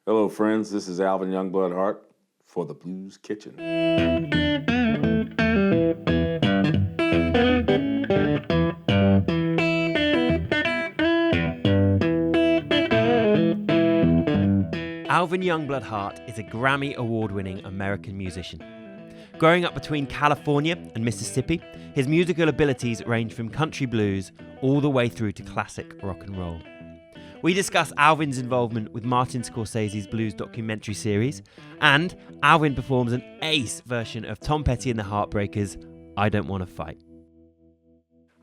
Hello, friends. This is Alvin Youngblood Hart for the Blues Kitchen. Alvin Youngblood Hart is a Grammy award-winning American musician. Growing up between California and Mississippi, his musical abilities range from country blues all the way through to classic rock and roll. We discuss Alvin's involvement with Martin Scorcese's blues documentary series, and Alvin performs an ace version of Tom Petty and the Heartbreakers' I Don't Want to Fight.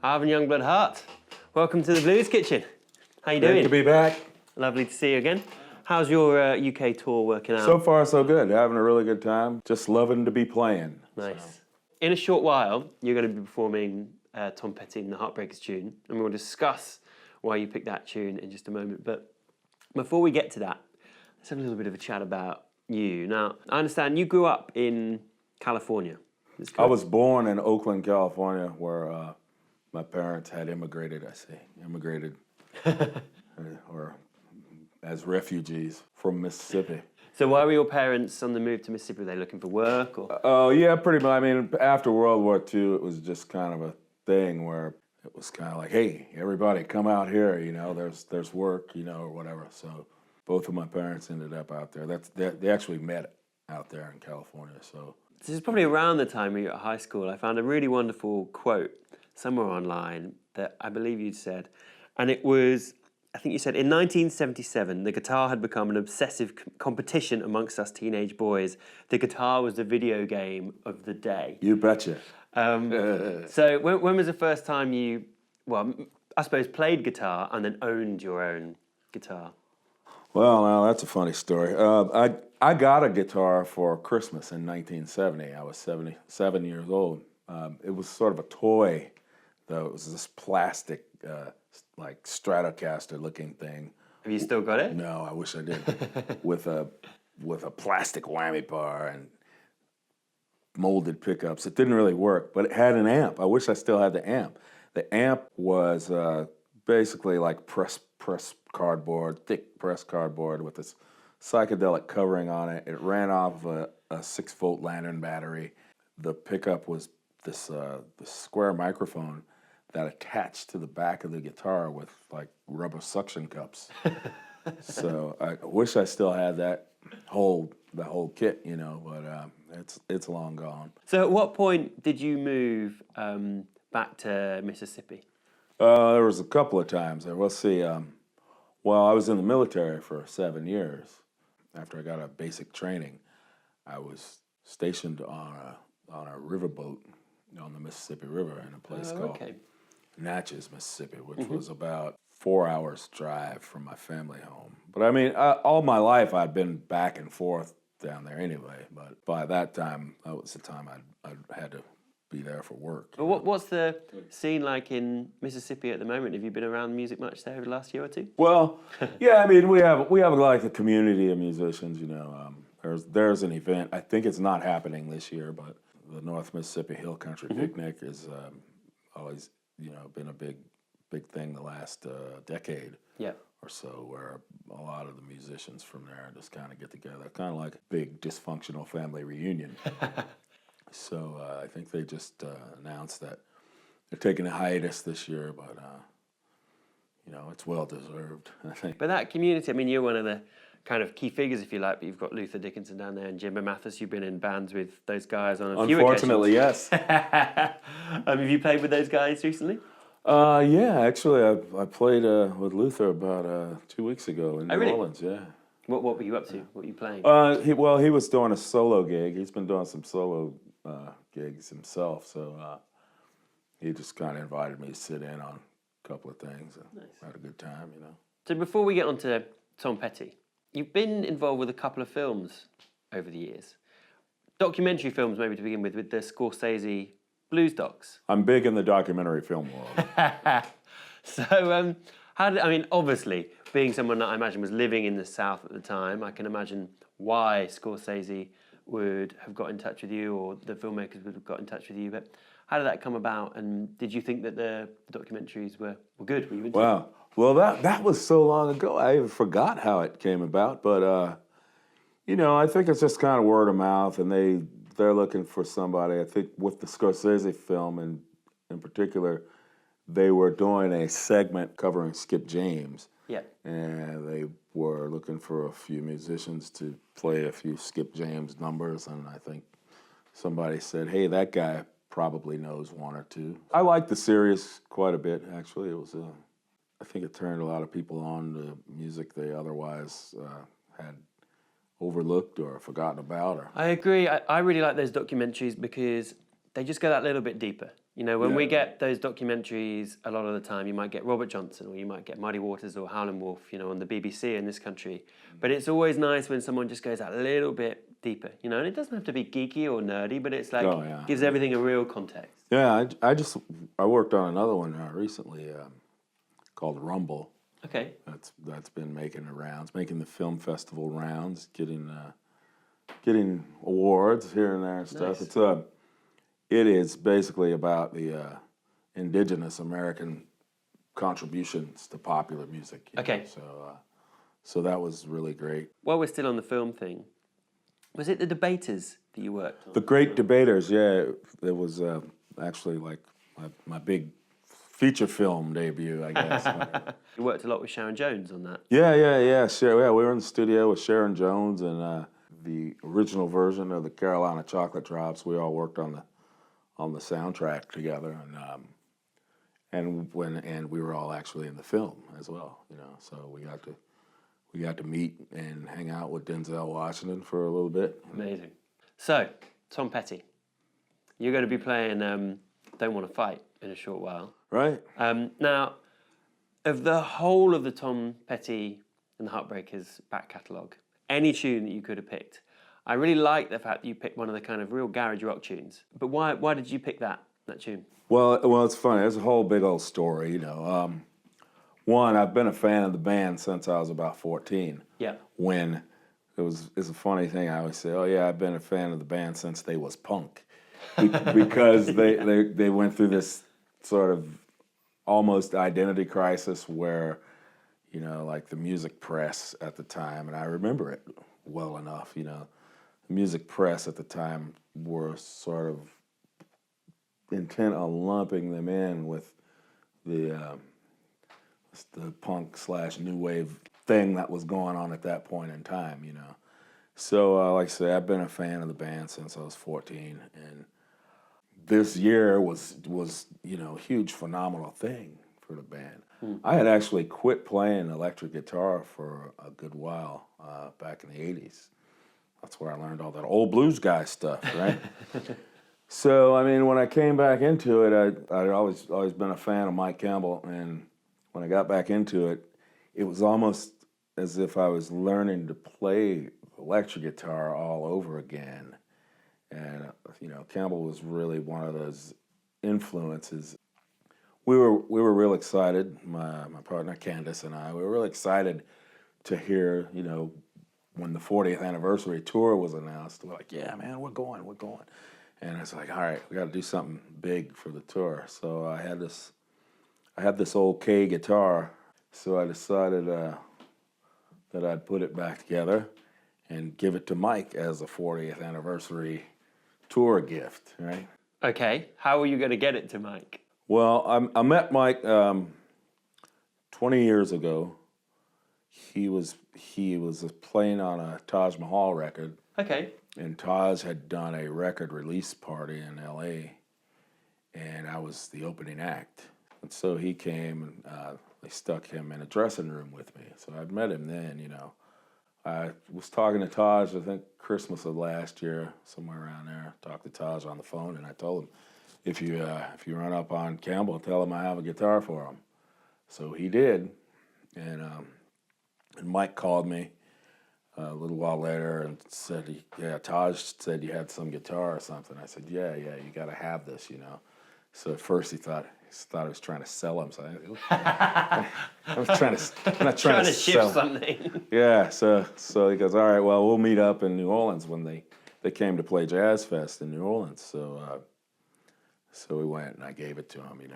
Alvin Youngblood Hart, welcome to the Blues Kitchen. How you doing? Great to be back. Lovely to see you again. How's your UK tour working out? So far, so good. Having a really good time. Just loving to be playing. Nice. So. In a short while, you're going to be performing Tom Petty and the Heartbreakers tune, and we'll discuss why you picked that tune in just a moment. But before we get to that, let's have a little bit of a chat about you. Now, I understand you grew up in California. I was born in Oakland, California, where my parents had immigrated, or as refugees from Mississippi. So why were your parents on the move to Mississippi? Were they looking for work? Or? Oh, yeah, pretty much. I mean, after World War II, it was just kind of a thing where it was kind of like, hey, everybody come out here, you know, there's work, you know, or whatever. So both of my parents ended up out there. They actually met out there in California. So this is probably around the time you were at high school. I found a really wonderful quote somewhere online that I believe you'd said, and it was, I think you said, in 1977, the guitar had become an obsessive competition amongst us teenage boys. The guitar was the video game of the day. You betcha. So when was the first time you, well, I suppose, played guitar and then owned your own guitar? Well, now that's a funny story. I got a guitar for Christmas in 1970. I was 77 years old. It was sort of a toy, though. It was this plastic, like Stratocaster-looking thing. Have you still got it? No, I wish I did. with a plastic whammy bar and molded pickups. It didn't really work, but it had an amp. I wish I still had the amp. The amp was basically like press cardboard, thick press cardboard with this psychedelic covering on it. It ran off of a 6-volt lantern battery. The pickup was this square microphone that attached to the back of the guitar with like rubber suction cups. So I wish I still had the whole kit, you know, but it's long gone. So at what point did you move back to Mississippi? There was a couple of times. We'll see. Well, I was in the military for 7 years. After I got a basic training, I was stationed on a riverboat on the Mississippi River in a place called Natchez, Mississippi, which was about 4 hours drive from my family home. But I mean, all my life I'd been back and forth down there anyway. But by that time, that was the time I had to be there for work. But what's the scene like in Mississippi at the moment? Have you been around music much there over the last year or two? Well, yeah, I mean, we have like a community of musicians. You know, there's an event. I think it's not happening this year, but the North Mississippi Hill Country Picnic is always, you know, been a big thing the last decade or so, where a lot of the musicians from there just kind of get together, kind of like a big dysfunctional family reunion. So I think they just announced that they're taking a hiatus this year, but you know, it's well deserved, I think. But that community, I mean, you're one of the kind of key figures, if you like, but you've got Luther Dickinson down there and Jimbo Mathis. You've been in bands with those guys on a few occasions. Unfortunately, yes. Have you played with those guys recently? Yeah, actually, I played with Luther about 2 weeks ago in New Orleans. Yeah. What were you up to? What were you playing? He was doing a solo gig. He's been doing some solo gigs himself, so he just kind of invited me to sit in on a couple of things and had a good time, you know. So before we get on to Tom Petty, you've been involved with a couple of films over the years. Documentary films, maybe to begin with the Scorcesese blues docs. I'm big in the documentary film world. So, obviously, being someone that I imagine was living in the South at the time, I can imagine why Scorcesese would have got in touch with you, or the filmmakers would have got in touch with you. But how did that come about? And did you think that the documentaries were good? Were you into Wow. Well, that was so long ago. I even forgot how it came about. But I think it's just kind of word of mouth, and they're looking for somebody. I think with the Scorcesese film in particular, they were doing a segment covering Skip James. Yeah. And they were looking for a few musicians to play a few Skip James numbers, and I think somebody said, hey, that guy probably knows one or two. I liked the series quite a bit, actually. It was I think it turned a lot of people on to music they otherwise had overlooked or forgotten about. I agree. I really like those documentaries because they just go that little bit deeper. When we get those documentaries, a lot of the time you might get Robert Johnson or you might get Muddy Waters or Howlin' Wolf, on the BBC in this country. But it's always nice when someone just goes that little bit deeper, and it doesn't have to be geeky or nerdy, but it's like gives everything a real context. Yeah, I worked on another one recently called Rumble. Okay. That's been making the rounds, making the film festival rounds, getting awards here and there and stuff. Nice. It is basically about the indigenous American contributions to popular music. Okay. So that was really great. While we're still on the film thing, was it The Debaters that you worked on? The Great Debaters, yeah. It was actually like my big feature film debut, I guess. You worked a lot with Sharon Jones on that. Yeah. Sure. Yeah, we were in the studio with Sharon Jones and the original version of the Carolina Chocolate Drops. We all worked on the soundtrack together, and we were all actually in the film as well. So we got to meet and hang out with Denzel Washington for a little bit. Amazing. So, Tom Petty, you're going to be playing Don't Want to Fight in a short while. Right. Now, of the whole of the Tom Petty and the Heartbreakers back catalogue, any tune that you could have picked, I really like the fact that you picked one of the kind of real garage rock tunes. But why did you pick that tune? Well, it's funny. There's a whole big old story, One, I've been a fan of the band since I was about 14. Yeah. When it's a funny thing. I always say, oh yeah, I've been a fan of the band since they was punk, because they went through this sort of almost identity crisis where, like the music press at the time, and I remember it well enough. The music press at the time were sort of intent on lumping them in with the punk / new wave thing that was going on at that point in time, So, like I say, I've been a fan of the band since I was 14, and this year was a huge, phenomenal thing for the band. I had actually quit playing electric guitar for a good while back in the 80s. That's where I learned all that old blues guy stuff, right? So, when I came back into it, I'd always been a fan of Mike Campbell, and when I got back into it, it was almost as if I was learning to play electric guitar all over again. And, Campbell was really one of those influences. We were real excited, my partner Candace and I, we were real excited to hear, when the 40th anniversary tour was announced. We're like, yeah, man, we're going. And it's like, all right, we got to do something big for the tour. So I had this old K guitar, so I decided that I'd put it back together and give it to Mike as a 40th anniversary tour gift, right? Okay, how were you going to get it to Mike? Well, I met Mike 20 years ago. He was playing on a Taj Mahal record. Okay. And Taj had done a record release party in L.A., and I was the opening act. And so he came, and they stuck him in a dressing room with me. So I'd met him then, I was talking to Taj, I think Christmas of last year, somewhere around there. Talked to Taj on the phone, and I told him, if you run up on Campbell, tell him I have a guitar for him. So he did, and Mike called me a little while later and said, Taj said you had some guitar or something. I said, yeah, you got to have this, So at first he thought I was trying to sell him. So I'm not trying to shift something. Yeah, so he goes, all right, well, we'll meet up in New Orleans when they came to play Jazz Fest in New Orleans. So we went, and I gave it to him, and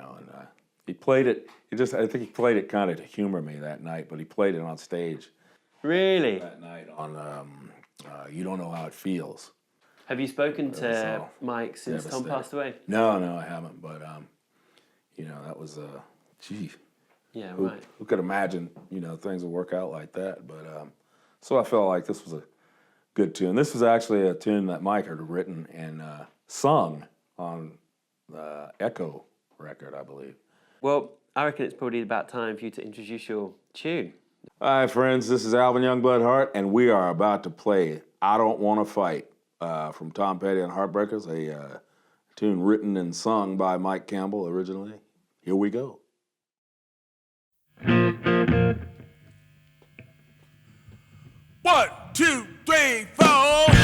he played it. I think he played it kind of to humor me that night, but he played it on stage. Really? That night on You Don't Know How It Feels. Have you spoken That to was Mike since Tom devastating. passed away? No, I haven't. But that was gee. Yeah, Who, right. who could imagine, things would work out like that? But so I felt like this was a good tune. This was actually a tune that Mike had written and sung on the Echo record, I believe. Well, I reckon it's probably about time for you to introduce your tune. Hi, friends. This is Alvin Youngblood Hart, and we are about to play I Don't Want to Fight from Tom Petty and Heartbreakers, a tune written and sung by Mike Campbell originally. Here we go. 1, 2, 3, 4.